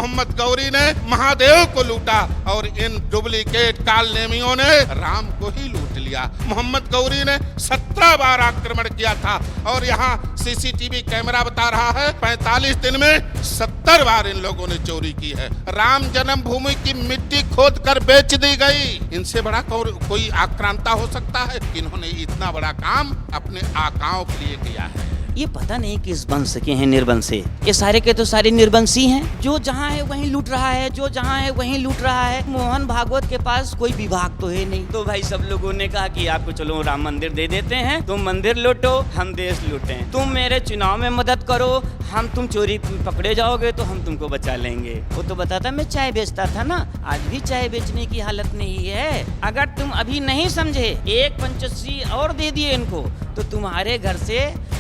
मोहम्मद गौरी ने महादेव को लूटा और इन डुप्लीकेट कालनेमियों ने राम को ही लूट लिया। मोहम्मद गौरी ने 17 बार आक्रमण किया था और यहाँ सीसीटीवी कैमरा बता रहा है 45 दिन में 70 बार इन लोगों ने चोरी की है। राम जन्मभूमि की मिट्टी खोद कर बेच दी गई। इनसे बड़ा कोई आक्रांता हो सकता है कि इन्होंने इतना बड़ा काम अपने आकाओं के लिए किया है। ये पता नहीं किस वंश के हैं, निर्वंशी। ये सारे के तो सारे निर्वंशी हैं। जो जहाँ है वहीं लूट रहा है, जो जहाँ है वहीं लूट रहा है। मोहन भागवत के पास कोई विभाग तो है नहीं। तो भाई सब लोगों ने कहा कि आपको चलो राम मंदिर दे देते हैं, तुम मंदिर लूटो हम देश लूटें, तुम मेरे चुनाव में मदद करो, हम तुम चोरी पकड़े जाओगे तो हम तुमको बचा लेंगे। वो तो बताता मैं चाय बेचता था ना, आज भी चाय बेचने की हालत नहीं है। अगर तुम अभी नहीं समझे, एक पंचश्री और दे दिए इनको तो तुम्हारे घर से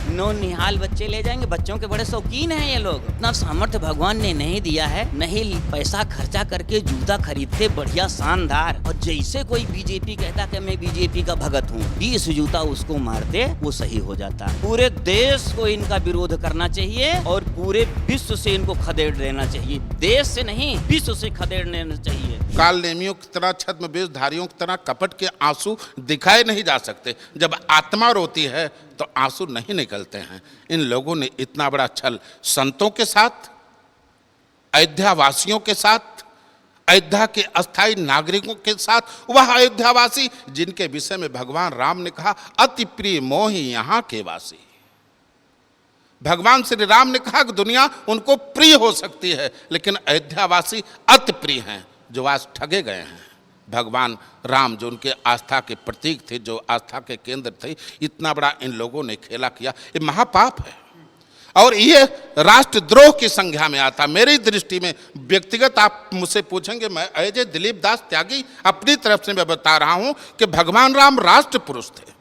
9 निहाल बच्चे ले जाएंगे। बच्चों के बड़े शौकीन हैं ये लोग। इतना सामर्थ्य भगवान ने नहीं दिया है, नहीं पैसा खर्चा करके जूता खरीदते बढ़िया शानदार। और जैसे कोई बीजेपी कहता कि मैं बीजेपी का भगत हूँ, 20 जूता उसको मारते वो सही हो जाता। पूरे देश को इनका विरोध करना चाहिए और पूरे विश्व से इनको खदेड़ देना चाहिए। देश से नहीं, विश्व से खदेड़ देना चाहिए। कालनेमियों की तरह, छद्म वेशधारियों की तरह कपट के आंसू दिखाए नहीं जा सकते। जब आत्मा रोती है तो आंसू नहीं निकलते हैं। इन लोगों ने इतना बड़ा छल संतों के साथ, अयोध्या वासियों के साथ, अयोध्या के अस्थायी नागरिकों के साथ, वह अयोध्यावासी जिनके विषय में भगवान राम ने कहा अति प्रिय मोहि यहाँ के वासी। भगवान श्री राम ने कहा कि दुनिया उनको प्रिय हो सकती है, लेकिन अयोध्यावासी अति प्रिय हैं, जो आज ठगे गए हैं। भगवान राम जो उनके आस्था के प्रतीक थे, जो आस्था के केंद्र थे, इतना बड़ा इन लोगों ने खेला किया। ये महापाप है और ये राष्ट्रद्रोह की संज्ञा में आता। मेरी दृष्टि में व्यक्तिगत आप मुझसे पूछेंगे, मैं अजय दिलीप दास त्यागी अपनी तरफ से मैं बता रहा हूं कि भगवान राम राष्ट्र पुरुष थे।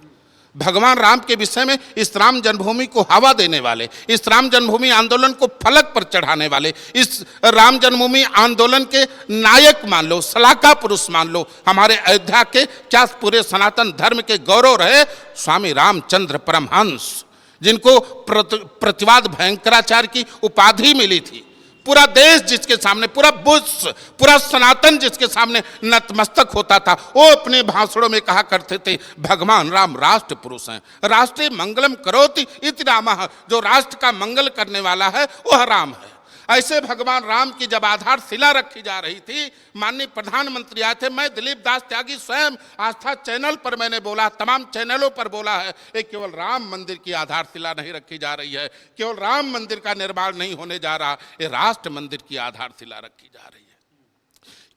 भगवान राम के विषय में इस राम जन्मभूमि को हवा देने वाले, इस राम जन्मभूमि आंदोलन को फलक पर चढ़ाने वाले, इस राम जन्मभूमि आंदोलन के नायक मान लो, सलाहका पुरुष मान लो, हमारे अयोध्या के क्या पूरे सनातन धर्म के गौरव रहे स्वामी रामचंद्र परमहंस, जिनको प्रतिवाद भयंकराचार्य की उपाधि मिली थी। पूरा देश जिसके सामने, पूरा विश्व, पूरा सनातन जिसके सामने नतमस्तक होता था, वो अपने भाषणों में कहा करते थे भगवान राम राष्ट्र पुरुष हैं। राष्ट्रीय मंगलम करोति इति रामः, जो राष्ट्र का मंगल करने वाला है वह राम है। ऐसे भगवान राम की जब आधारशिला रखी जा रही थी, माननीय प्रधानमंत्री आए थे। मैं दिलीप दास त्यागी स्वयं आस्था चैनल पर मैंने बोला, तमाम चैनलों पर बोला है, ये केवल राम मंदिर की आधारशिला नहीं रखी जा रही है, केवल राम मंदिर का निर्माण नहीं होने जा रहा, ये राष्ट्र मंदिर की आधारशिला रखी जा रही है।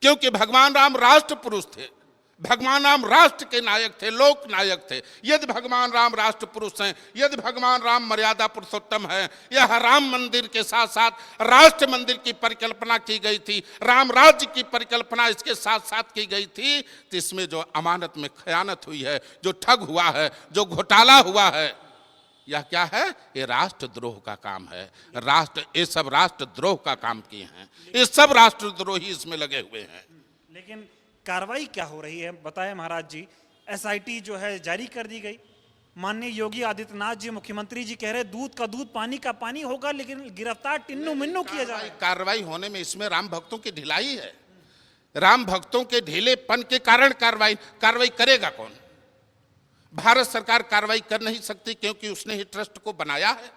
क्योंकि भगवान राम राष्ट्र पुरुष थे, भगवान राम राष्ट्र के नायक थे, लोक नायक थे। यदि भगवान राम राष्ट्र पुरुष हैं, यदि भगवान राम मर्यादा पुरुषोत्तम है, यह राम मंदिर के साथ साथ राष्ट्र मंदिर की परिकल्पना की गई थी, राम राज्य की परिकल्पना इसके साथ साथ की गई थी, तो इसमें जो अमानत में खयानत हुई है, जो ठग हुआ है, जो घोटाला हुआ है, यह क्या है? ये राष्ट्रद्रोह का काम है। ये सब राष्ट्रद्रोह का काम किए हैं, ये सब राष्ट्रद्रोही इसमें लगे हुए हैं। लेकिन कार्रवाई क्या हो रही है बताएं महाराज जी। एसआईटी जो है जारी कर दी गई। माननीय योगी आदित्यनाथ जी, मुख्यमंत्री जी कह रहे दूध का दूध पानी का पानी होगा, लेकिन गिरफ्तार टिन्नू मिन्नू किया जा रहा है। कार्रवाई होने में इसमें राम भक्तों की ढिलाई है। राम भक्तों के ढीलेपन के कारण कार्रवाई करेगा कौन? भारत सरकार कार्रवाई कर नहीं सकती क्योंकि उसने ही ट्रस्ट को बनाया है।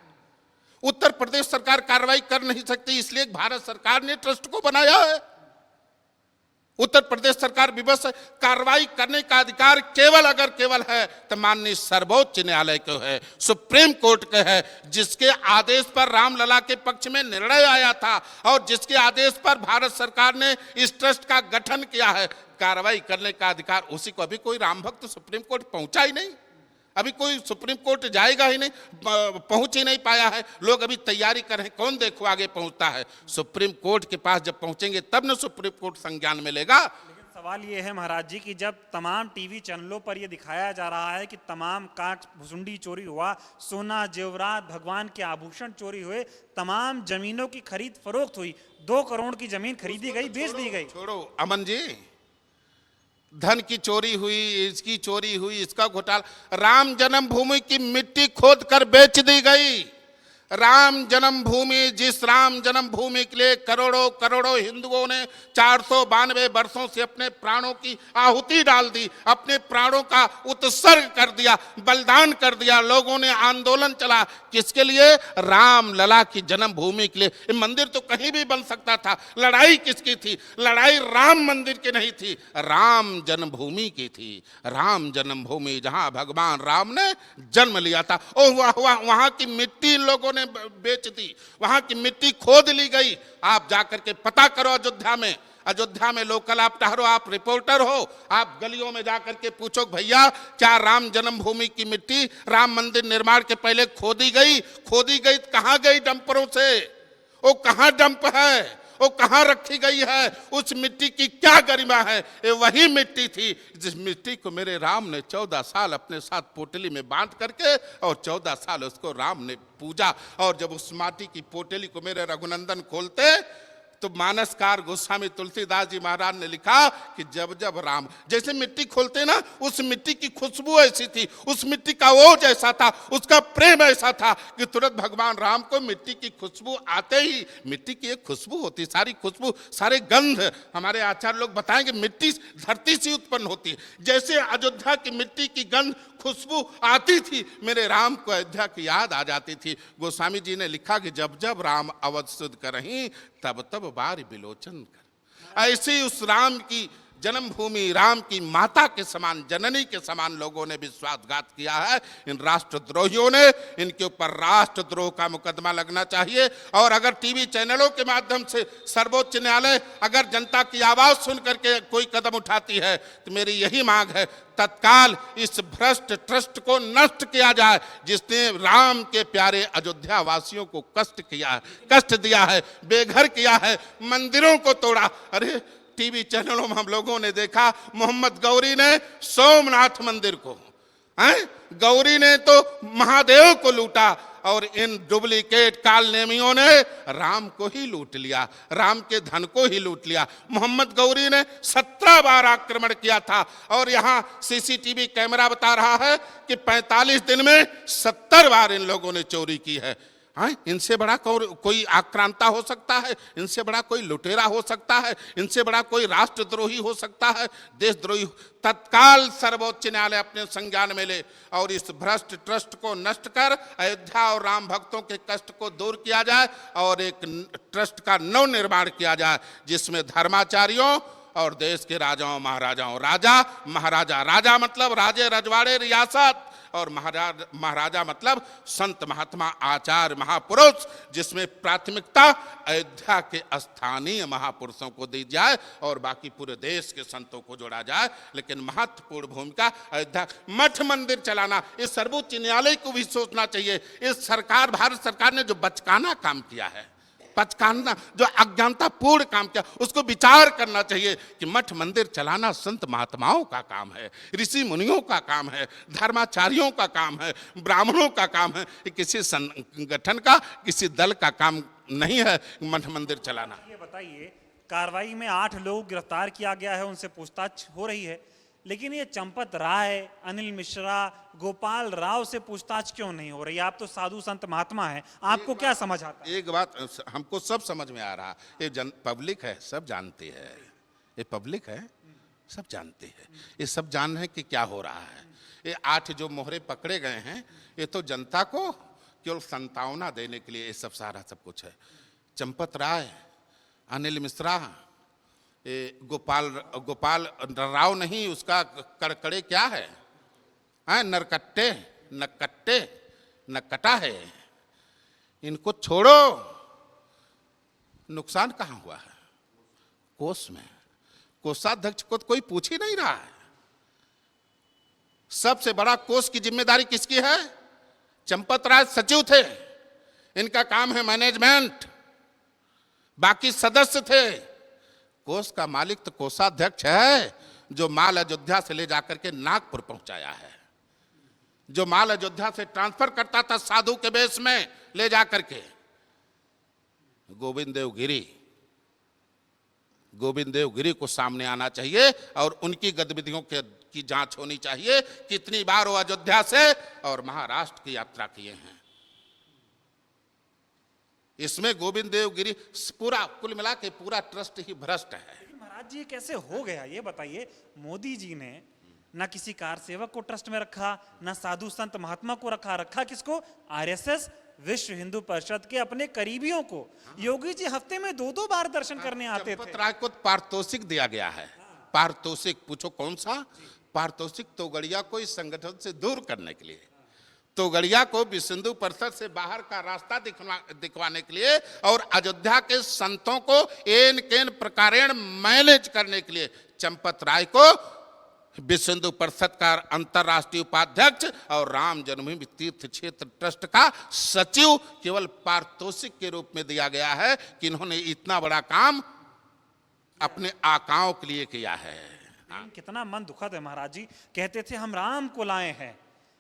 उत्तर प्रदेश सरकार कार्रवाई कर नहीं सकती इसलिए भारत सरकार ने ट्रस्ट को बनाया है। उत्तर प्रदेश सरकार विवश है। कार्रवाई करने का अधिकार केवल है तो माननीय सर्वोच्च न्यायालय को है, सुप्रीम कोर्ट के है, जिसके आदेश पर रामलला के पक्ष में निर्णय आया था और जिसके आदेश पर भारत सरकार ने इस ट्रस्ट का गठन किया है। कार्रवाई करने का अधिकार उसी को। अभी कोई राम भक्त सुप्रीम कोर्ट पहुंचा ही नहीं, अभी कोई सुप्रीम कोर्ट जाएगा ही नहीं, पहुंच ही नहीं पाया है। लोग अभी तैयारी कर रहे हैं, कौन देखो आगे पहुंचता है। सुप्रीम कोर्ट के पास जब पहुंचेंगे तब न सुप्रीम कोर्ट संज्ञान में लेगा। लेकिन सवाल ये है महाराज जी कि जब तमाम टीवी चैनलों पर ये दिखाया जा रहा है कि तमाम कांच भुसुंडी चोरी हुआ, सोना जेवरात भगवान के आभूषण चोरी हुए, तमाम जमीनों की खरीद फरोख्त हुई, 2 करोड़ की जमीन खरीदी गई, बेच दी गई। छोड़ो अमन जी, धन की चोरी हुई, इसकी चोरी हुई, इसका घोटाला। राम जन्मभूमि की मिट्टी खोद कर बेच दी गई। राम जन्मभूमि, जिस राम जन्मभूमि के लिए करोड़ों करोड़ों हिंदुओं ने 492 वर्षों से अपने प्राणों की आहुति डाल दी, अपने प्राणों का उत्सर्ग कर दिया, बलिदान कर दिया, लोगों ने आंदोलन चला, किसके लिए? राम लला की जन्मभूमि के लिए। ये मंदिर तो कहीं भी बन सकता था। लड़ाई किसकी थी? लड़ाई राम मंदिर की नहीं थी, राम जन्मभूमि की थी। राम जन्मभूमि जहां भगवान राम ने जन्म लिया था, वहां की मिट्टी इन लोगों ने बेच दी, वहां की मिट्टी खोद ली गई। आप जाकर के पता करो अयोध्या में लोकल आप ठहरो, आप रिपोर्टर हो, आप गलियों में जाकर के पूछो भैया क्या राम जन्मभूमि की मिट्टी राम मंदिर निर्माण के पहले खोदी गई कहां गई? डंपरों से। वो कहां डंप है? वो कहां रखी गई है? उस मिट्टी की क्या गरिमा है? ये वही मिट्टी थी जिस मिट्टी को मेरे राम ने 14 साल अपने साथ पोटली में बांध करके और 14 साल उसको राम ने पूजा। और जब उस माटी की पोटली को मेरे रघुनंदन खोलते तो मानसकार गोस्वामी तुलसीदास जी महाराज ने लिखा कि जब जब राम जैसे मिट्टी खोलते ना, उस मिट्टी की खुशबू ऐसी थी, उस मिट्टी का ओज ऐसा था, उसका प्रेम ऐसा था कि तुरंत भगवान राम को मिट्टी की खुशबू आते ही, मिट्टी की एक खुशबू होती, सारी खुशबू सारे गंध हमारे आचार्य लोग बताएंगे मिट्टी धरती से उत्पन्न होती है। जैसे अयोध्या की मिट्टी की गंध खुशबू आती थी, मेरे राम को अयोध्या की याद आ जाती थी। गोस्वामी जी ने लिखा कि जब जब राम अवध सुध करहीं तब तब बार बिलोचन कर। ऐसी उस राम की जन्मभूमि, राम की माता के समान, जननी के समान लोगों ने विश्वासघात किया है। इन राष्ट्रद्रोहियों ने, इनके ऊपर राष्ट्रद्रोह का मुकदमा लगना चाहिए। और अगर टीवी चैनलों के माध्यम से सर्वोच्च न्यायालय अगर जनता की आवाज सुन करके कोई कदम उठाती है तो मेरी यही मांग है, तत्काल इस भ्रष्ट ट्रस्ट को नष्ट किया जाए जिसने राम के प्यारे अयोध्या वासियों को कष्ट दिया है, बेघर किया है, मंदिरों को तोड़ा। अरे टीवी चैनलों में हम लोगों ने देखा मोहम्मद गौरी ने सोमनाथ मंदिर को, गौरी ने तो महादेव को लूटा और इन डुप्लीकेट कालनेमियों ने राम को ही लूट लिया, राम के धन को ही लूट लिया। मोहम्मद गौरी ने 17 बार आक्रमण किया था और यहाँ सीसीटीवी कैमरा बता रहा है कि 45 दिन में 70 बार इन लोगों ने चोरी की है। इनसे बड़ा कोई आक्रांता हो सकता है? इनसे बड़ा कोई लुटेरा हो सकता है? इनसे बड़ा कोई राष्ट्रद्रोही हो सकता है? देशद्रोही। तत्काल सर्वोच्च न्यायालय अपने संज्ञान में ले और इस भ्रष्ट ट्रस्ट को नष्ट कर अयोध्या और राम भक्तों के कष्ट को दूर किया जाए और एक ट्रस्ट का नव निर्माण किया जाए जिसमें धर्माचार्यों और देश के राजाओं महाराजाओं, राजा मतलब राजे रजवाड़े रियासत, और महाराजा मतलब संत महात्मा आचार्य महापुरुष, जिसमें प्राथमिकता अयोध्या के स्थानीय महापुरुषों को दी जाए और बाकी पूरे देश के संतों को जोड़ा जाए। लेकिन महत्वपूर्ण भूमिका अयोध्या मठ मंदिर चलाना, इस सर्वोच्च न्यायालय को भी सोचना चाहिए। इस सरकार, भारत सरकार ने जो बचकाना काम किया है, जो अज्ञानतापूर्ण काम किया, उसको विचार करना चाहिए कि मठ मंदिर चलाना संत महात्माओं का काम है, ऋषि मुनियों का काम है, धर्माचार्यों का काम है, ब्राह्मणों का काम है। किसी संगठन का, किसी दल का काम नहीं है मठ मंदिर चलाना। ये बताइए, कार्रवाई में 8 लोग गिरफ्तार किया गया है, उनसे पूछताछ हो रही है, लेकिन ये चंपत राय, अनिल मिश्रा, गोपाल राव से पूछताछ क्यों नहीं हो रही? आप तो साधु संत महात्मा हैं, आपको क्या समझ आता है? एक बात हमको सब समझ में आ रहा, ये पब्लिक है, सब जानती है, ये पब्लिक है, सब जानती है, ये सब जान है कि क्या हो रहा है। ये 8 जो मोहरे पकड़े गए हैं, ये तो जनता को केवल संतावना देने के लिए ये सब सारा सब कुछ है। चंपत राय, अनिल मिश्रा, गोपाल राव नहीं, उसका कड़कड़े क्या है, नरकट्टे नकट्टे नकटा है। इनको छोड़ो, नुकसान कहाँ हुआ है? कोष में। कोषाध्यक्ष को तो कोई पूछ ही नहीं रहा है। सबसे बड़ा कोष की जिम्मेदारी किसकी है? चंपत राय सचिव थे, इनका काम है मैनेजमेंट, बाकी सदस्य थे। कोष का मालिक तो कोषाध्यक्ष है, जो माल अयोध्या से ले जाकर के नागपुर पहुंचाया है, जो माल अयोध्या से ट्रांसफर करता था साधु के बेस में ले जाकर के। गोविंद देव गिरी को सामने आना चाहिए और उनकी गतिविधियों की जांच होनी चाहिए। कितनी बार वो अयोध्या से और महाराष्ट्र की यात्रा किए हैं। इसमें गोविंद देव गिरी पूरा कुल मिला के पूरा ट्रस्ट ही भ्रष्ट है। महाराज जी ये कैसे हो गया ये बताइए। मोदी जी ने ना किसी कार सेवक को ट्रस्ट में रखा, ना साधु संत महात्मा को रखा किसको? आरएसएस विश्व हिंदू परिषद के अपने करीबियों को। योगी जी हफ्ते में 2-2 बार दर्शन करने आते थे। चंपत राय को पारितोषिक दिया गया है। पारितोषिक पूछो कौन सा? पारितोषिक तोगड़िया को इस संगठन से दूर करने के लिए, तोगड़िया को विश्व हिंदू परिषद से बाहर का रास्ता दिखवाने के लिए और अयोध्या के संतों को एन केन प्रकारेण मैनेज करने के लिए चंपत राय को विश्व हिंदू परिषद का अंतर्राष्ट्रीय उपाध्यक्ष और राम जन्मभूमि तीर्थ क्षेत्र ट्रस्ट का सचिव केवल पारितोषिक के रूप में दिया गया है कि इन्होंने इतना बड़ा काम अपने आकाओं के लिए किया है। कितना मन दुखद है महाराज जी। कहते थे हम राम को लाए हैं,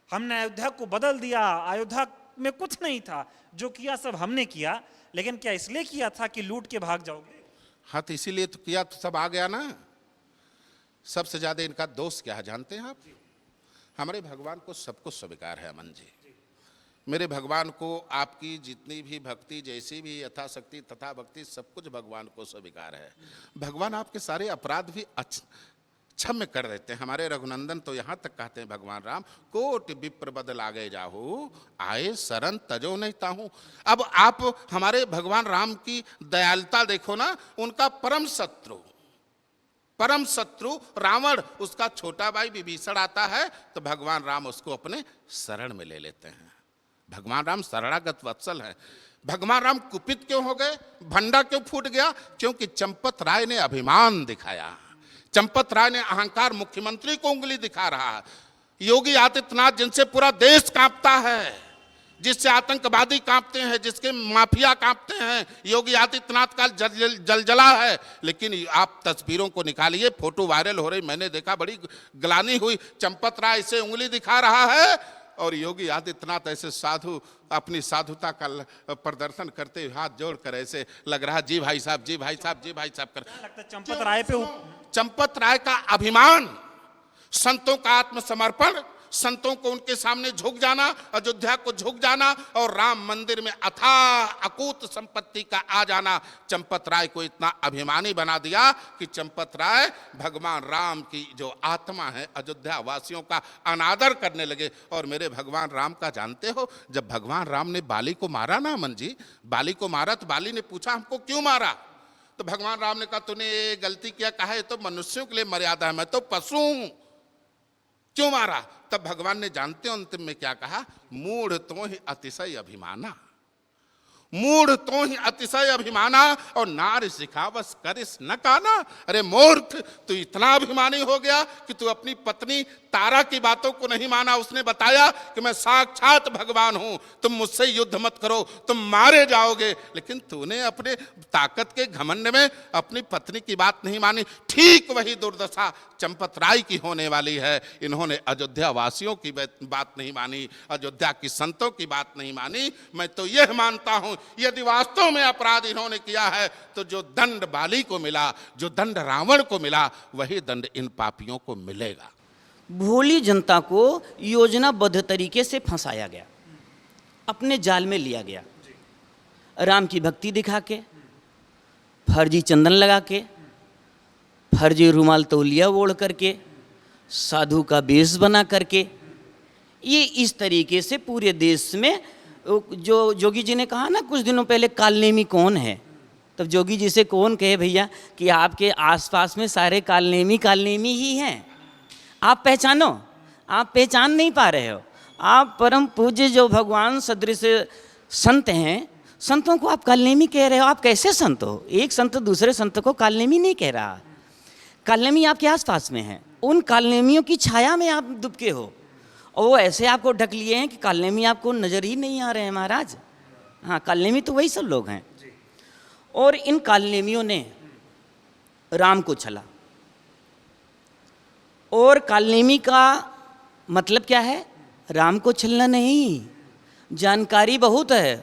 हमने अयोध्या को बदल दिया, अयोध्या में कुछ नहीं था, जो किया सब हमने किया। लेकिन क्या इसलिए किया था कि लूट के भाग जाओगे? हाँ, तो इसीलिए तो किया, तो सब आ गया ना। सबसे ज्यादा इनका दोष क्या है जानते हैं आप? हमारे भगवान को सब कुछ स्वीकार है अमन जी। मेरे भगवान को आपकी जितनी भी भक्ति, जैसी भी यथाशक्ति तथा भक्ति, सब कुछ भगवान को स्वीकार है। भगवान आपके सारे अपराध भी क्षम्य कर देते हैं। हमारे रघुनंदन तो यहाँ तक कहते हैं भगवान राम, कोटि विप्र बदल आ गए जाहू, आए शरण तजो नहीं ताहू। अब आप हमारे भगवान राम की दयालुता देखो ना। उनका परम शत्रु रावण, उसका छोटा भाई विभीषण आता है तो भगवान राम उसको अपने शरण में ले लेते हैं। भगवान राम शरणागत वत्सल है। भगवान राम कुपित क्यों हो गए, भंडा क्यों फूट गया? क्योंकि चंपत राय ने अभिमान दिखाया। चंपत राय ने अहंकार, मुख्यमंत्री को उंगली दिखा रहा है। योगी आदित्यनाथ जिनसे पूरा देश कांपता है, जिससे आतंकवादी कांपते हैं, जिसके माफिया कांपते हैं, योगी आदित्यनाथ का जलजला है। लेकिन आप तस्वीरों को निकालिए, फोटो वायरल हो रही, मैंने देखा, बड़ी ग्लानि हुई। चंपत राय इसे उंगली दिखा रहा है और योगी आदित्यनाथ ऐसे साधु अपनी साधुता का प्रदर्शन करते हुए हाथ जोड़कर ऐसे लग रहा, जी भाई साहब, जी भाई साहब, जी भाई साहब कर। लगता है चंपत राय पे चंपत राय का अभिमान, संतों का आत्मसमर्पण, संतों को उनके सामने झुक जाना, अयोध्या को झुक जाना और राम मंदिर में अथाह अकूत संपत्ति का आ जाना चंपत राय को इतना अभिमानी बना दिया कि चंपत राय भगवान राम की जो आत्मा है, अयोध्या वासियों का अनादर करने लगे। और मेरे भगवान राम का जानते हो, जब भगवान राम ने बाली को मारा ना अमन जी, बाली को मारा तो बाली ने पूछा हमको क्यों मारा? तो भगवान राम ने कहा तूने गलती किया, कहा है तो मनुष्यों के लिए मर्यादा है, मैं तो पशु हूं, क्यों मारा? तब भगवान ने जानते हो अंतिम में क्या कहा? मूढ़ तो ही अतिशय अभिमाना, मूढ़ तो ही अतिशय अभिमाना और नार सिखावस करिस न काना। अरे मूर्ख, तू इतना अभिमानी हो गया कि तू अपनी पत्नी तारा की बातों को नहीं माना। उसने बताया कि मैं साक्षात भगवान हूं, तुम मुझसे युद्ध मत करो, तुम मारे जाओगे। लेकिन तूने अपने ताकत के घमंड में अपनी पत्नी की बात नहीं मानी। ठीक वही दुर्दशा चंपत राय की होने वाली है। इन्होंने अयोध्या वासियों की बात नहीं मानी, अयोध्या की संतों की बात नहीं मानी। मैं तो यह मानता हूं, यदि वास्तव में अपराध इन्होंने किया है तो जो दंड बाली को मिला, जो दंड रावण को मिला, वही दंड इन पापियों को मिलेगा। भोली जनता को योजनाबद्ध तरीके से फंसाया गया, अपने जाल में लिया गया। राम की भक्ति दिखा के, फर्जी चंदन लगा के, फर्जी रुमाल तौलिया ओढ़ करके, साधु का वेश बना करके, ये इस तरीके से पूरे देश में, जो जोगी जी ने कहा ना कुछ दिनों पहले, कालनेमी कौन है? तब जोगी जी से कौन कहे भैया कि आपके आसपास में सारे कालनेमी ही हैं, आप पहचानो, आप पहचान नहीं पा रहे हो। आप परम पूज्य जो भगवान सदृश संत हैं, संतों को आप कालनेमी कह रहे हो। आप कैसे संत हो? एक संत दूसरे संत को कालनेमी नहीं कह रहा। कालनेमी आपके आसपास में है, उन कालनेमियों की छाया में आप दुबके हो और वो ऐसे आपको ढक लिए हैं कि कालनेमी आपको नजर ही नहीं आ रहे हैं महाराज। हाँ, कालनेमी तो वही सब लोग हैं। और इन कालनेमियों ने राम को छला। और कालनेमी का मतलब क्या है? राम को छलना नहीं, जानकारी बहुत है।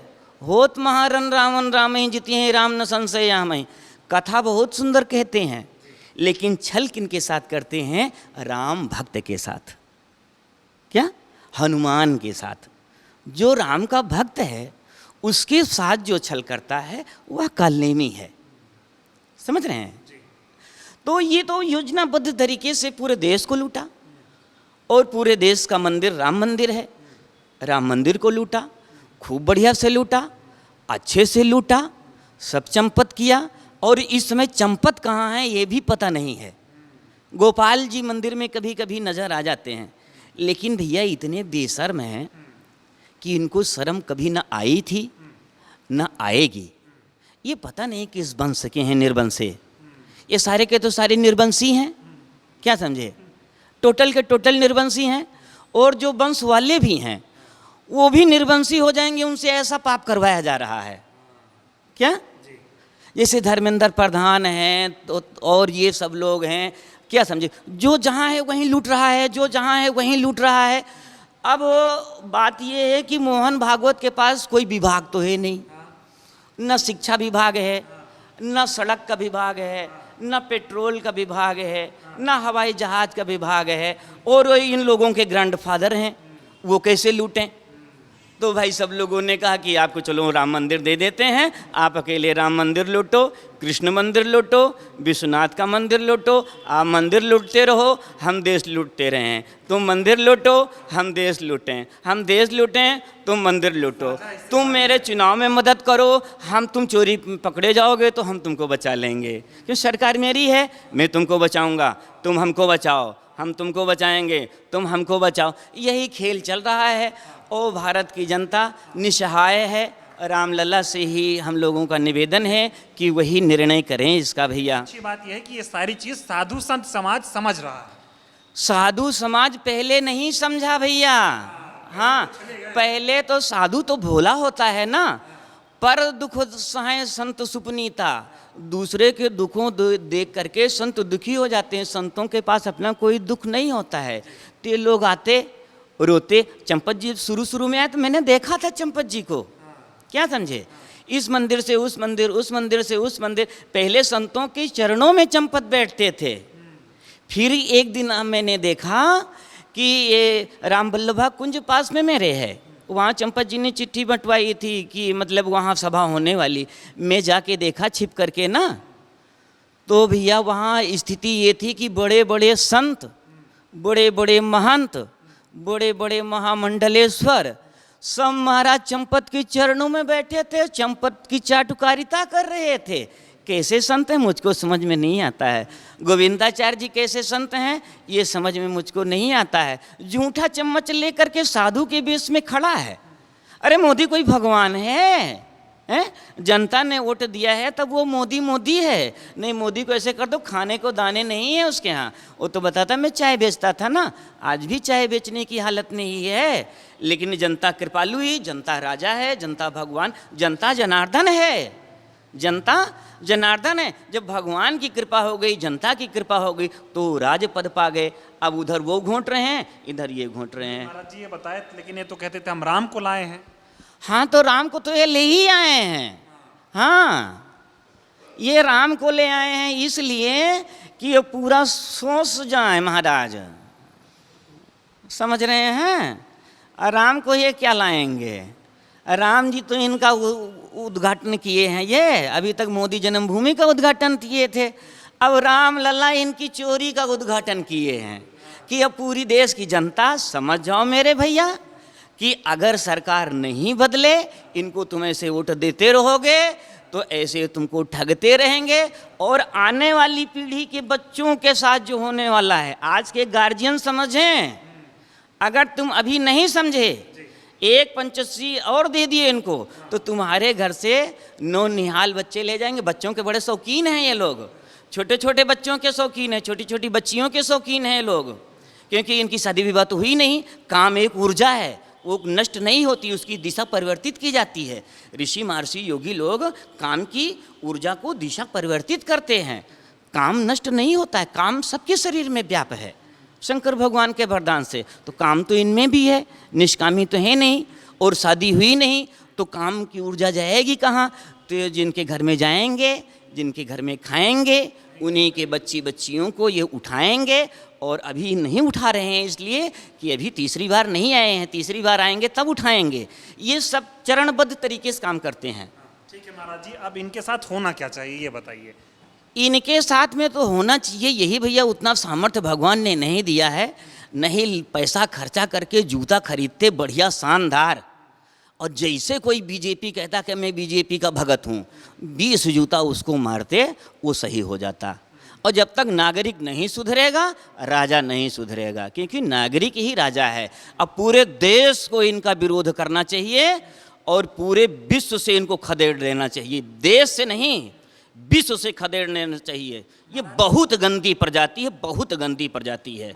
होत महारन रावण राम ही जिति हैं, राम न संशय यहाँ में। कथा बहुत सुंदर कहते हैं, लेकिन छल किनके साथ करते हैं? राम भक्त के साथ। क्या? हनुमान के साथ। जो राम का भक्त है उसके साथ जो छल करता है वह कालनेमी है। समझ रहे हैं? तो ये तो योजनाबद्ध तरीके से पूरे देश को लूटा, और पूरे देश का मंदिर राम मंदिर है, राम मंदिर को लूटा, खूब बढ़िया से लूटा, अच्छे से लूटा, सब चंपत किया। और इस समय चंपत कहाँ है ये भी पता नहीं है। गोपाल जी मंदिर में कभी कभी नज़र आ जाते हैं, लेकिन भैया इतने बेशर्म हैं कि इनको शर्म कभी ना आई थी ना आएगी। ये पता नहीं किस वंश के हैं, निर्वंशे। ये सारे के तो सारे निर्वंशी हैं, क्या समझे? टोटल के टोटल निर्वंशी हैं, और जो वंश वाले भी हैं वो भी निर्वंशी हो जाएंगे। उनसे ऐसा पाप करवाया जा रहा है क्या? जैसे धर्मेंद्र प्रधान हैं तो और ये सब लोग हैं, क्या समझे? जो जहाँ है वहीं लूट रहा है, जो जहाँ है वहीं लूट रहा है। अब बात ये है कि मोहन भागवत के पास कोई विभाग तो है नहीं, न शिक्षा विभाग है, न सड़क का विभाग है, न पेट्रोल का विभाग है, न हवाई जहाज का विभाग है, और इन लोगों के ग्रैंडफादर हैं, वो कैसे लूटें? तो भाई सब लोगों ने कहा कि आपको चलो राम मंदिर दे देते हैं, आप अकेले राम मंदिर लूटो, कृष्ण मंदिर लूटो, विश्वनाथ का मंदिर लूटो, आप मंदिर लूटते रहो, हम देश लूटते रहें। तुम मंदिर लूटो, हम देश लूटें, हम देश लूटें, तुम मंदिर लूटो। तुम मेरे चुनाव में मदद करो, तुम चोरी पकड़े जाओगे तो हम तुमको बचा लेंगे, क्यों? सरकार मेरी है, मैं तुमको बचाऊंगा, तुम हमको बचाओ, हम तुमको बचाएंगे, तुम हमको बचाओ। यही खेल चल रहा है। और भारत की जनता निसहाय है। रामलला से ही हम लोगों का निवेदन है कि वही निर्णय करें इसका। भैया अच्छी बात यह है कि ये सारी चीज साधु संत समाज समझ रहा है। साधु समाज पहले नहीं समझा भैया। हाँ, पहले तो साधु तो भोला होता है ना, पर दुख सहाय संत सुपनीता। दूसरे के दुखों देख करके संत दुखी हो जाते हैं। संतों के पास अपना कोई दुख नहीं होता है, तो ये लोग आते रोते। चंपत जी शुरू शुरू में आए तो मैंने देखा था चंपत जी को, क्या समझे? इस मंदिर से उस मंदिर, उस मंदिर से उस मंदिर। पहले संतों के चरणों में चंपत बैठते थे। फिर एक दिन मैंने देखा कि ये राम वल्लभा कुंज पास में मेरे है, वहाँ चंपत जी ने चिट्ठी बंटवाई थी कि मतलब वहाँ सभा होने वाली। मैं जाके देखा छिप करके ना, तो भैया वहाँ स्थिति ये थी कि बड़े बड़े संत, बड़े बड़े महंत, बड़े बड़े महामंडलेश्वर सब महाराज चंपत के चरणों में बैठे थे, चंपत की चाटुकारिता कर रहे थे। कैसे संत हैं मुझको समझ में नहीं आता है। गोविंदाचार्य जी कैसे संत हैं ये समझ में मुझको नहीं आता है। झूठा चम्मच लेकर के साधु के बीच में खड़ा है। अरे मोदी कोई भगवान है? जनता ने वोट दिया है तब वो मोदी मोदी है। नहीं, मोदी को ऐसे कर दो, खाने को दाने नहीं है उसके यहाँ। वो तो बताता मैं चाय बेचता था ना, आज भी चाय बेचने की हालत नहीं है। लेकिन जनता कृपालु ही, जनता राजा है, जनता भगवान, जनता जनार्दन है। जनता जनार्दन है। जब भगवान की कृपा हो गई, जनता की कृपा हो गई, तो राजपद पा गए। अब उधर वो घोंट रहे हैं, इधर ये घोंट रहे हैं। महाराज जी ये बताए, लेकिन ये तो कहते थे हम राम को लाए हैं। हाँ, तो राम को तो ये ले ही आए हैं। हाँ, ये राम को ले आए हैं इसलिए कि ये पूरा सोच जाए महाराज, समझ रहे हैं? राम को ये क्या लाएंगे? राम जी तो इनका उद्घाटन किए हैं, ये अभी तक मोदी जन्मभूमि का उद्घाटन किए थे। अब राम लला इनकी चोरी का उद्घाटन किए हैं कि अब पूरी देश की जनता समझ जाओ मेरे भैया कि अगर सरकार नहीं बदले, इनको तुम ऐसे वोट देते रहोगे तो ऐसे तुमको ठगते रहेंगे। और आने वाली पीढ़ी के बच्चों के साथ जो होने वाला है, आज के गार्जियन समझें। अगर तुम अभी नहीं समझे, एक पंचश्री और दे दिए इनको, तो तुम्हारे घर से नौनिहाल बच्चे ले जाएंगे। बच्चों के बड़े शौकीन हैं ये लोग, छोटे छोटे बच्चों के शौकीन हैं, छोटी छोटी बच्चियों के शौकीन हैं लोग, क्योंकि इनकी शादी विवाह तो हुई नहीं। काम एक ऊर्जा है, वो नष्ट नहीं होती, उसकी दिशा परिवर्तित की जाती है। ऋषि महर्षि योगी लोग काम की ऊर्जा को दिशा परिवर्तित करते हैं। काम नष्ट नहीं होता है, काम सबके शरीर में व्याप है शंकर भगवान के वरदान से। तो काम तो इनमें भी है, निष्कामी तो है नहीं, और शादी हुई नहीं तो काम की ऊर्जा जाएगी कहाँ? तो जिनके घर में जाएंगे, जिनके घर में खाएंगे उन्हीं के बच्ची बच्चियों को ये उठाएंगे, और अभी नहीं उठा रहे हैं इसलिए कि अभी तीसरी बार नहीं आए हैं, तीसरी बार आएंगे तब उठाएंगे। ये सब चरणबद्ध तरीके से काम करते हैं। ठीक है महाराज जी, अब इनके साथ होना क्या चाहिए ये बताइए। इनके साथ में तो होना चाहिए यही भैया, उतना सामर्थ्य भगवान ने नहीं दिया है, नहीं पैसा खर्चा करके जूता खरीदते बढ़िया शानदार, और जैसे कोई बीजेपी कहता कि मैं बीजेपी का भगत हूँ, 20 जूता उसको मारते वो सही हो जाता। और जब तक नागरिक नहीं सुधरेगा राजा नहीं सुधरेगा, क्योंकि नागरिक ही राजा है। अब पूरे देश को इनका विरोध करना चाहिए और पूरे विश्व से इनको खदेड़ लेना चाहिए, देश से नहीं विश्व से खदेड़ लेना चाहिए। ये बहुत गंदी प्रजाति है, बहुत गंदी प्रजाति है।